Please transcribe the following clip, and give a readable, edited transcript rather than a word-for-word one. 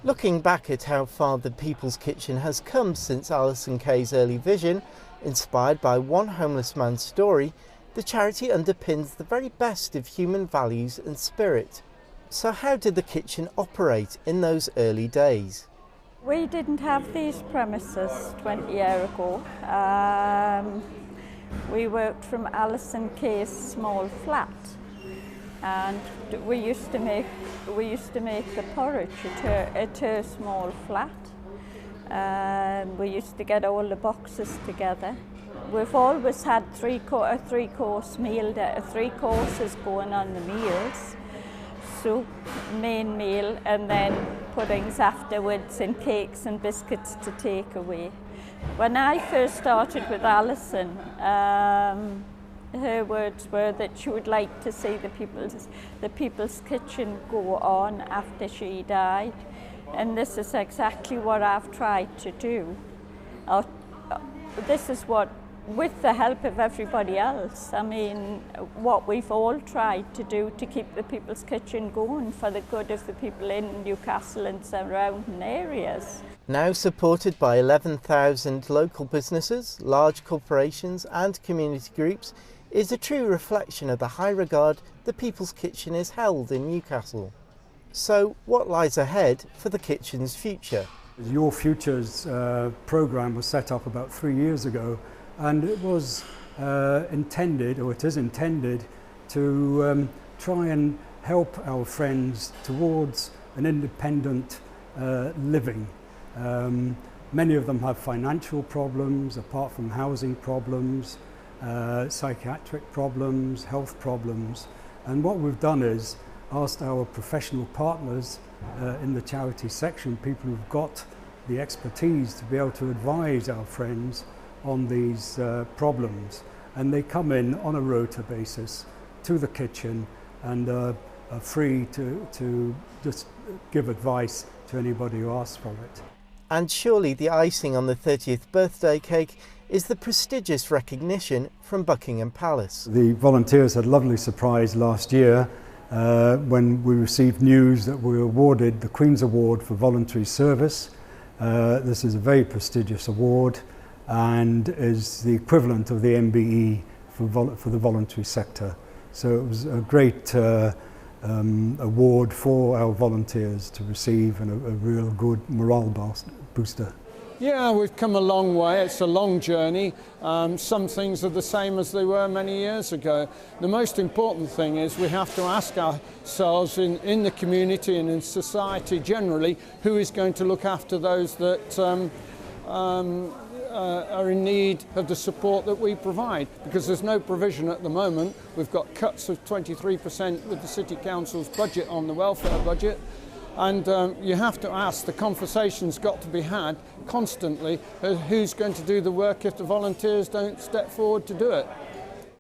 Looking back at how far the People's Kitchen has come since Alison Kay's early vision, inspired by one homeless man's story, the charity underpins the very best of human values and spirit. So how did the kitchen operate in those early days? We didn't have these premises 20 years ago. We worked from Alison Kay's small flat, and we used to make the porridge at her small flat. We used to get all the boxes together. We've always had a three-course meal, 3 courses going on the meals. Soup, main meal, and then puddings afterwards, and cakes and biscuits to take away. When I first started with Alison, her words were that she would like to see the People's Kitchen go on after she died, and this is exactly what I've tried to do. This is what, with the help of everybody else, I mean, what we've all tried to do to keep the People's Kitchen going for the good of the people in Newcastle and surrounding areas. Now supported by 11,000 local businesses, large corporations and community groups, is a true reflection of the high regard the People's Kitchen is held in Newcastle. So what lies ahead for the kitchen's future? Your Futures programme was set up about 3 years ago, and it was intended, or it is intended, to try and help our friends towards an independent living. Many of them have financial problems, apart from housing problems, psychiatric problems, health problems. And what we've done is asked our professional partners in the charity section, people who've got the expertise to be able to advise our friends on these problems, and they come in on a rota basis to the kitchen and are free to just give advice to anybody who asks for it. And surely the icing on the 30th birthday cake is the prestigious recognition from Buckingham Palace. The volunteers had a lovely surprise last year when we received news that we were awarded the Queen's Award for Voluntary Service. This is a very prestigious award and is the equivalent of the MBE for the voluntary sector. So it was a great award for our volunteers to receive, and a real good morale booster. Yeah, we've come a long way. It's a long journey. Some things are the same as they were many years ago. The most important thing is we have to ask ourselves in the community and in society generally, who is going to look after those that are in need of the support that we provide, because there's no provision at the moment. We've got cuts of 23% with the City Council's budget on the welfare budget, and you have to ask, the conversation's got to be had constantly, who's going to do the work if the volunteers don't step forward to do it.